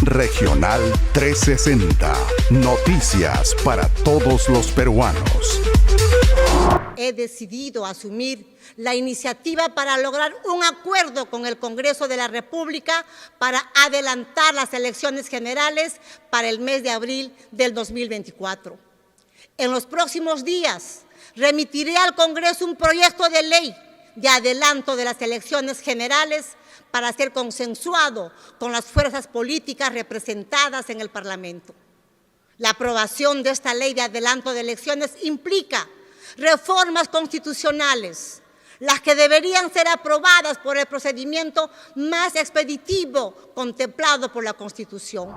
Regional 360. Noticias para todos los peruanos. He decidido asumir la iniciativa para lograr un acuerdo con el Congreso de la República para adelantar las elecciones generales para el mes de abril del 2024. En los próximos días remitiré al Congreso un proyecto de ley de adelanto de las elecciones generales para ser consensuado con las fuerzas políticas representadas en el Parlamento. La aprobación de esta ley de adelanto de elecciones implica reformas constitucionales, las que deberían ser aprobadas por el procedimiento más expeditivo contemplado por la Constitución.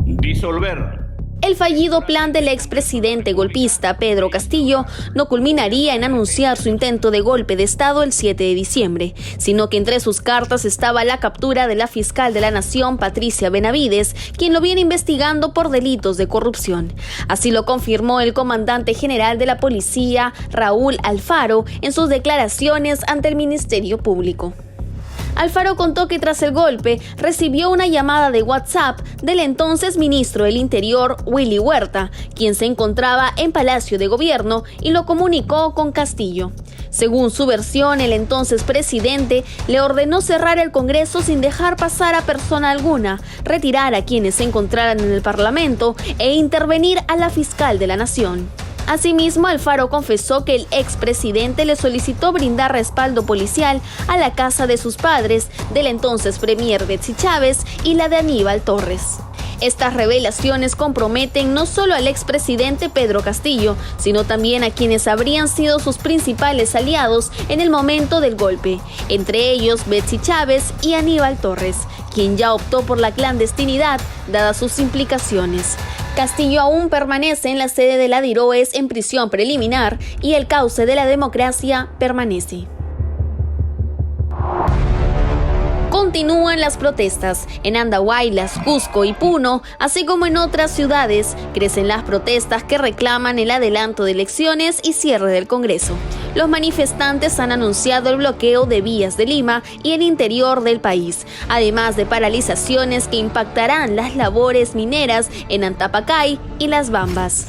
Disolver. El fallido plan del expresidente golpista Pedro Castillo no culminaría en anunciar su intento de golpe de Estado el 7 de diciembre, sino que entre sus cartas estaba la captura de la fiscal de la Nación, Patricia Benavides, quien lo viene investigando por delitos de corrupción. Así lo confirmó el comandante general de la policía, Raúl Alfaro, en sus declaraciones ante el Ministerio Público. Alfaro contó que tras el golpe recibió una llamada de WhatsApp del entonces ministro del Interior, Willy Huerta, quien se encontraba en Palacio de Gobierno, y lo comunicó con Castillo. Según su versión, el entonces presidente le ordenó cerrar el Congreso sin dejar pasar a persona alguna, retirar a quienes se encontraran en el Parlamento e intervenir a la fiscal de la Nación. Asimismo, Alfaro confesó que el expresidente le solicitó brindar respaldo policial a la casa de sus padres, del entonces premier Betsy Chávez y la de Aníbal Torres. Estas revelaciones comprometen no solo al expresidente Pedro Castillo, sino también a quienes habrían sido sus principales aliados en el momento del golpe, entre ellos Betsy Chávez y Aníbal Torres, quien ya optó por la clandestinidad, dadas sus implicaciones. Castillo aún permanece en la sede de la DIROES en prisión preliminar y el cauce de la democracia permanece. Continúan las protestas. En Andahuaylas, Cusco y Puno, así como en otras ciudades, crecen las protestas que reclaman el adelanto de elecciones y cierre del Congreso. Los manifestantes han anunciado el bloqueo de vías de Lima y el interior del país, además de paralizaciones que impactarán las labores mineras en Antapacay y Las Bambas.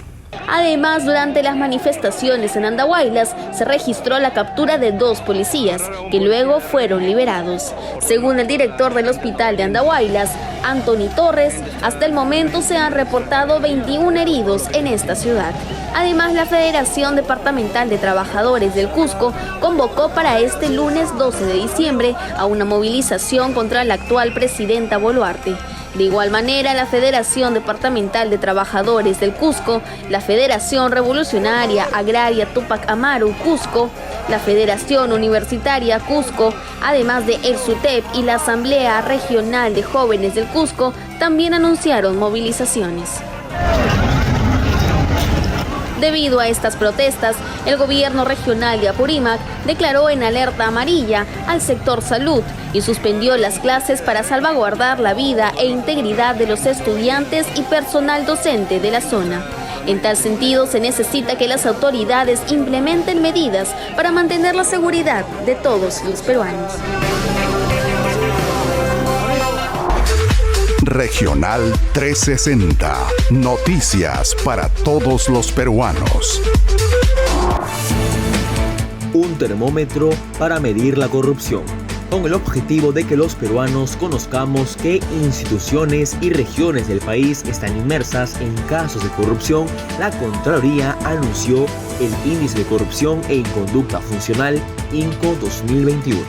Además, durante las manifestaciones en Andahuaylas se registró la captura de 2 policías, que luego fueron liberados. Según el director del hospital de Andahuaylas, Anthony Torres, hasta el momento se han reportado 21 heridos en esta ciudad. Además, la Federación Departamental de Trabajadores del Cusco convocó para este lunes 12 de diciembre a una movilización contra la actual presidenta Boluarte. De igual manera, la Federación Departamental de Trabajadores del Cusco, la Federación Revolucionaria Agraria Túpac Amaru Cusco, la Federación Universitaria Cusco, además de el SUTEP y la Asamblea Regional de Jóvenes del Cusco, también anunciaron movilizaciones. Debido a estas protestas, el gobierno regional de Apurímac declaró en alerta amarilla al sector salud y suspendió las clases para salvaguardar la vida e integridad de los estudiantes y personal docente de la zona. En tal sentido, se necesita que las autoridades implementen medidas para mantener la seguridad de todos los peruanos. Regional 360. Noticias para todos los peruanos. Un termómetro para medir la corrupción, con el objetivo de que los peruanos conozcamos qué instituciones y regiones del país están inmersas en casos de corrupción. La Contraloría anunció el Índice de Corrupción e Inconducta Funcional INCO 2021.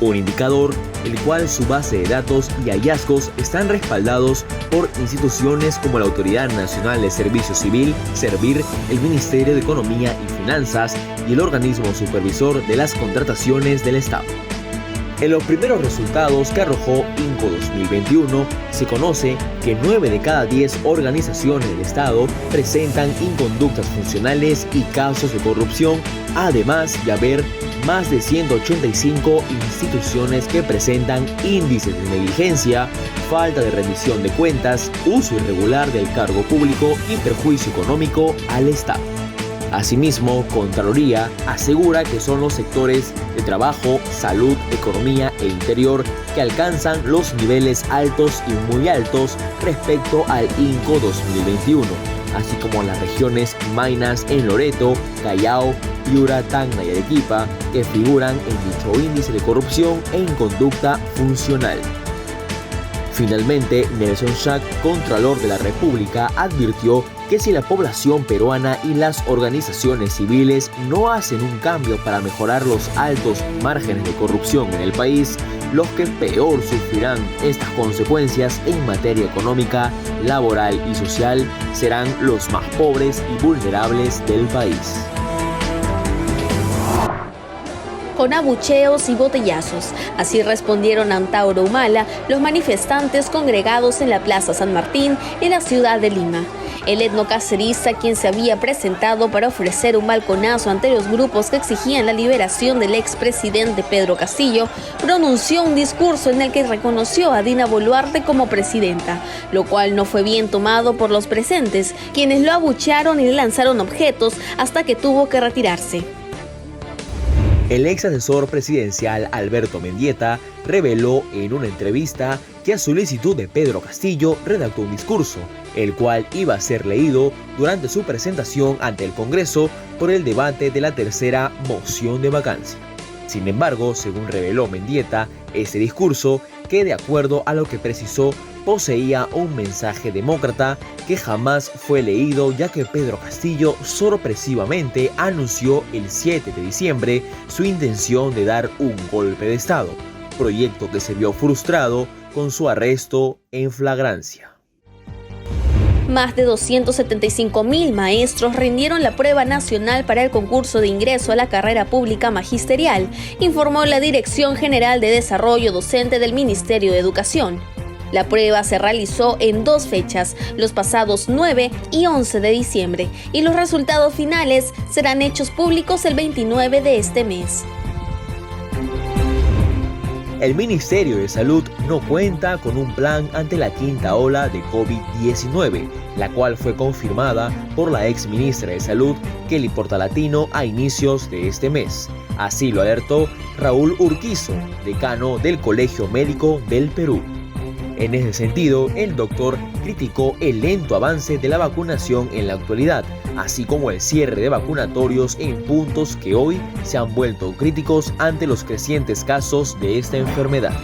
Un indicador el cual su base de datos y hallazgos están respaldados por instituciones como la Autoridad Nacional de Servicio Civil, Servir, el Ministerio de Economía y Finanzas y el organismo supervisor de las contrataciones del Estado. En los primeros resultados que arrojó INCO 2021, se conoce que 9 de cada 10 organizaciones del Estado presentan inconductas funcionales y casos de corrupción, además de haber más de 185 instituciones que presentan índices de negligencia, falta de rendición de cuentas, uso irregular del cargo público y perjuicio económico al Estado. Asimismo, Contraloría asegura que son los sectores de trabajo, salud, economía e interior que alcanzan los niveles altos y muy altos respecto al INCO 2021, así como las regiones Maynas en Loreto, Callao, Piura, Tacna y Arequipa, que figuran en dicho índice de corrupción e inconducta funcional. Finalmente, Nelson Schack, Contralor de la República, advirtió que si la población peruana y las organizaciones civiles no hacen un cambio para mejorar los altos márgenes de corrupción en el país, los que peor sufrirán estas consecuencias en materia económica, laboral y social serán los más pobres y vulnerables del país. Con abucheos y botellazos. Así respondieron a Antauro Humala los manifestantes congregados en la Plaza San Martín en la ciudad de Lima. El etnocacerista, quien se había presentado para ofrecer un balconazo ante los grupos que exigían la liberación del expresidente Pedro Castillo, pronunció un discurso en el que reconoció a Dina Boluarte como presidenta, lo cual no fue bien tomado por los presentes, quienes lo abuchearon y le lanzaron objetos hasta que tuvo que retirarse. El ex asesor presidencial Alberto Mendieta reveló en una entrevista que a solicitud de Pedro Castillo redactó un discurso, el cual iba a ser leído durante su presentación ante el Congreso por el debate de la tercera moción de vacancia. Sin embargo, según reveló Mendieta, ese discurso, que de acuerdo a lo que precisó, poseía un mensaje demócrata que jamás fue leído, ya que Pedro Castillo sorpresivamente anunció el 7 de diciembre su intención de dar un golpe de Estado, proyecto que se vio frustrado con su arresto en flagrancia. Más de 275.000 maestros rindieron la prueba nacional para el concurso de ingreso a la carrera pública magisterial, informó la Dirección General de Desarrollo Docente del Ministerio de Educación. La prueba se realizó en 2 fechas, los pasados 9 y 11 de diciembre, y los resultados finales serán hechos públicos el 29 de este mes. El Ministerio de Salud no cuenta con un plan ante la quinta ola de COVID-19, la cual fue confirmada por la ex ministra de Salud, Kelly Portalatino, a inicios de este mes. Así lo alertó Raúl Urquizo, decano del Colegio Médico del Perú. En ese sentido, el doctor criticó el lento avance de la vacunación en la actualidad, así como el cierre de vacunatorios en puntos que hoy se han vuelto críticos ante los crecientes casos de esta enfermedad.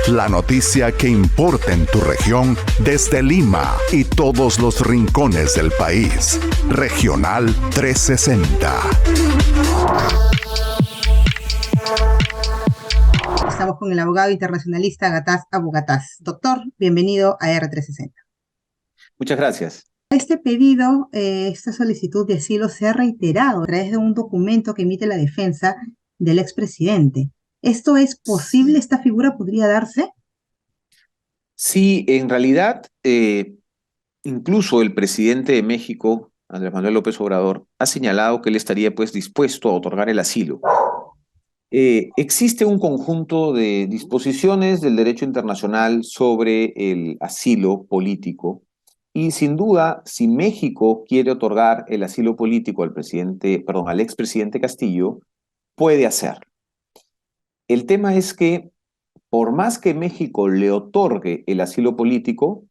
La noticia que importa en tu región desde Lima y todos los rincones del país. Regional 360. Estamos con el abogado internacionalista Gataz Abu Gataz. Doctor, bienvenido a R360. Muchas gracias. Este pedido, esta solicitud de asilo se ha reiterado a través de un documento que emite la defensa del expresidente. ¿Esto es posible? ¿Esta figura podría darse? Sí, en realidad, incluso el presidente de México, Andrés Manuel López Obrador, ha señalado que él estaría dispuesto a otorgar el asilo. Existe un conjunto de disposiciones del derecho internacional sobre el asilo político y sin duda, si México quiere otorgar el asilo político al expresidente Castillo, puede hacerlo. El tema es que por más que México le otorgue el asilo político,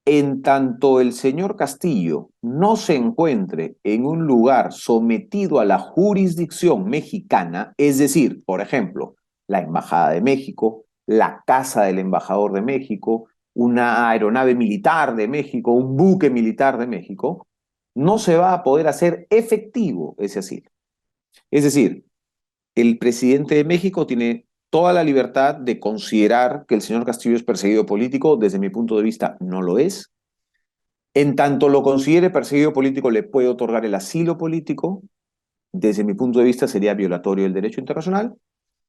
en tanto el señor Castillo no se encuentre en un lugar sometido a la jurisdicción mexicana, es decir, por ejemplo, la Embajada de México, la Casa del Embajador de México, una aeronave militar de México, un buque militar de México, no se va a poder hacer efectivo ese asilo. Es decir, el presidente de México tiene toda la libertad de considerar que el señor Castillo es perseguido político. Desde mi punto de vista, no lo es. En tanto lo considere perseguido político, le puede otorgar el asilo político. Desde mi punto de vista, sería violatorio del derecho internacional.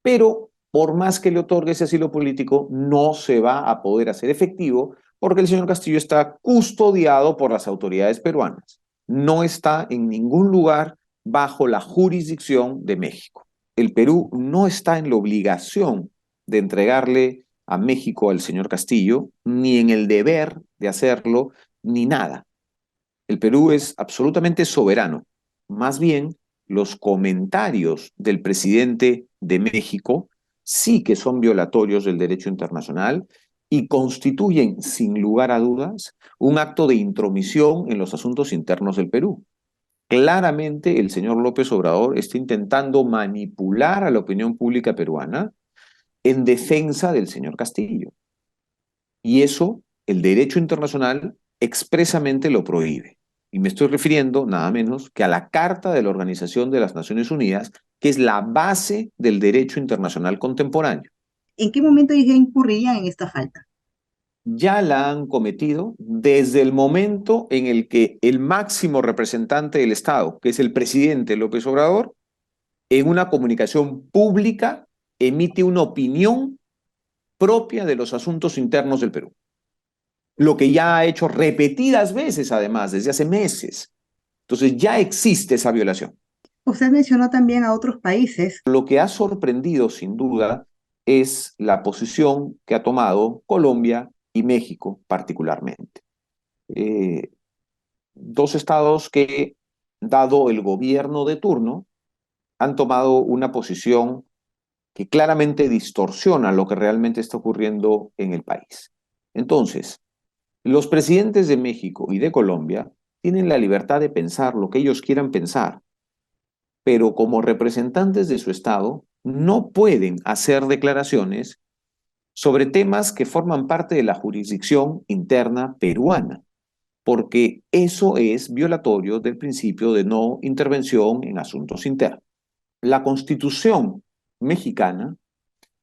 Pero, por más que le otorgue ese asilo político, no se va a poder hacer efectivo porque el señor Castillo está custodiado por las autoridades peruanas. No está en ningún lugar bajo la jurisdicción de México. El Perú no está en la obligación de entregarle a México al señor Castillo, ni en el deber de hacerlo, ni nada. El Perú es absolutamente soberano. Más bien, los comentarios del presidente de México sí que son violatorios del derecho internacional y constituyen, sin lugar a dudas, un acto de intromisión en los asuntos internos del Perú. Claramente, el señor López Obrador está intentando manipular a la opinión pública peruana en defensa del señor Castillo. Y eso, el derecho internacional expresamente lo prohíbe. Y me estoy refiriendo nada menos que a la Carta de la Organización de las Naciones Unidas, que es la base del derecho internacional contemporáneo. ¿En qué momento ellos ya incurrirían en esta falta? Ya la han cometido desde el momento en el que el máximo representante del Estado, que es el presidente López Obrador, en una comunicación pública emite una opinión propia de los asuntos internos del Perú. Lo que ya ha hecho repetidas veces, además, desde hace meses. Entonces ya existe esa violación. Usted mencionó también a otros países. Lo que ha sorprendido, sin duda, es la posición que ha tomado Colombia y México particularmente. Dos estados que, dado el gobierno de turno, han tomado una posición que claramente distorsiona lo que realmente está ocurriendo en el país. Entonces, los presidentes de México y de Colombia tienen la libertad de pensar lo que ellos quieran pensar, pero como representantes de su estado no pueden hacer declaraciones sobre temas que forman parte de la jurisdicción interna peruana, porque eso es violatorio del principio de no intervención en asuntos internos. La Constitución mexicana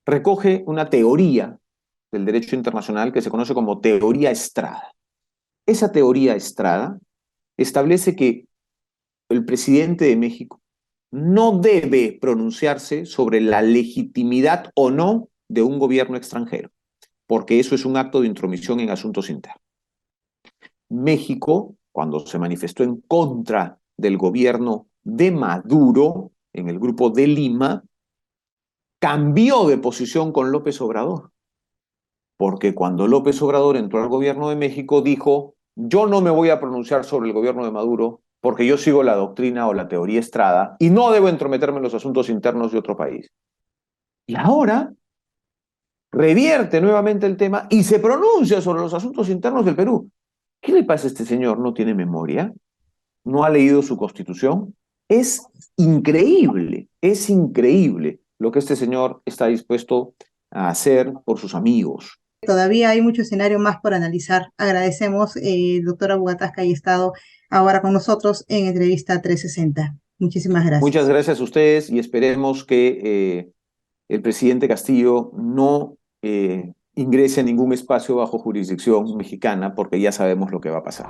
recoge una teoría del derecho internacional que se conoce como teoría Estrada. Esa teoría Estrada establece que el presidente de México no debe pronunciarse sobre la legitimidad o no de un gobierno extranjero, porque eso es un acto de intromisión en asuntos internos. México, cuando se manifestó en contra del gobierno de Maduro en el Grupo de Lima, cambió de posición con López Obrador, porque cuando López Obrador entró al gobierno de México dijo: yo no me voy a pronunciar sobre el gobierno de Maduro porque yo sigo la doctrina o la teoría Estrada y no debo entrometerme en los asuntos internos de otro país. Y ahora revierte nuevamente el tema y se pronuncia sobre los asuntos internos del Perú. ¿Qué le pasa a este señor? ¿No tiene memoria? ¿No ha leído su Constitución? Es increíble lo que este señor está dispuesto a hacer por sus amigos. Todavía hay mucho escenario más por analizar. Agradecemos, doctora Bugatas, que haya estado ahora con nosotros en Entrevista 360. Muchísimas gracias. Muchas gracias a ustedes y esperemos que el presidente Castillo no ingrese a ningún espacio bajo jurisdicción mexicana, porque ya sabemos lo que va a pasar.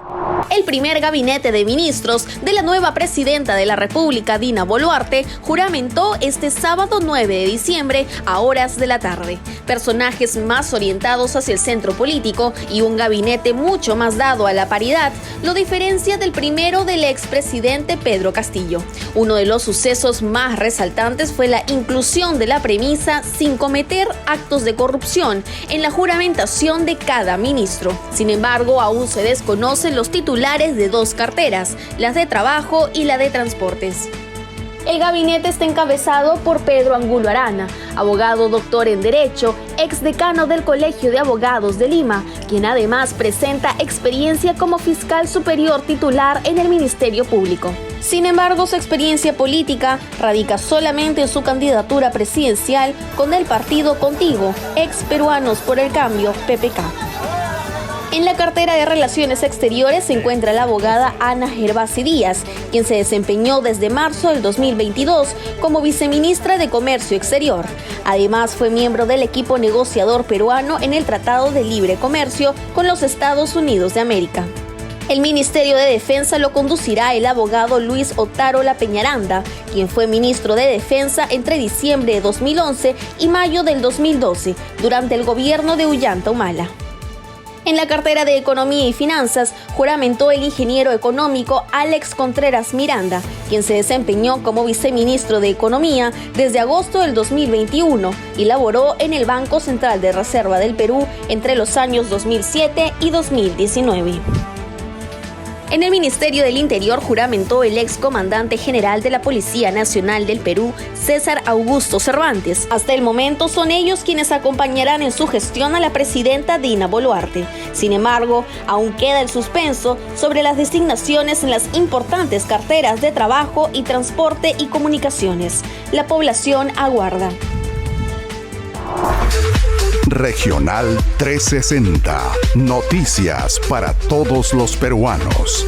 El primer gabinete de ministros de la nueva presidenta de la República, Dina Boluarte, juramentó este sábado 9 de diciembre a horas de la tarde. Personajes más orientados hacia el centro político y un gabinete mucho más dado a la paridad lo diferencia del primero del expresidente Pedro Castillo. Uno de los sucesos más resaltantes fue la inclusión de la premisa sin cometer actos de corrupción en la juramentación de cada ministro. Sin embargo, aún se desconocen los titulares de dos carteras, las de trabajo y la de transportes. El gabinete está encabezado por Pedro Angulo Arana, abogado doctor en Derecho, exdecano del Colegio de Abogados de Lima, quien además presenta experiencia como fiscal superior titular en el Ministerio Público. Sin embargo, su experiencia política radica solamente en su candidatura presidencial con el partido Contigo, ex Peruanos por el Cambio, PPK. En la cartera de Relaciones Exteriores se encuentra la abogada Ana Gervasi Díaz, quien se desempeñó desde marzo del 2022 como viceministra de Comercio Exterior. Además, fue miembro del equipo negociador peruano en el Tratado de Libre Comercio con los Estados Unidos de América. El Ministerio de Defensa lo conducirá el abogado Luis Otárola Peñaranda, quien fue ministro de Defensa entre diciembre de 2011 y mayo del 2012, durante el gobierno de Ollanta Humala. En la cartera de Economía y Finanzas juramentó el ingeniero económico Alex Contreras Miranda, quien se desempeñó como viceministro de Economía desde agosto del 2021 y laboró en el Banco Central de Reserva del Perú entre los años 2007 y 2019. En el Ministerio del Interior juramentó el excomandante general de la Policía Nacional del Perú, César Augusto Cervantes. Hasta el momento son ellos quienes acompañarán en su gestión a la presidenta Dina Boluarte. Sin embargo, aún queda el suspenso sobre las designaciones en las importantes carteras de trabajo y transporte y comunicaciones. La población aguarda. Regional 360. Noticias para todos los peruanos.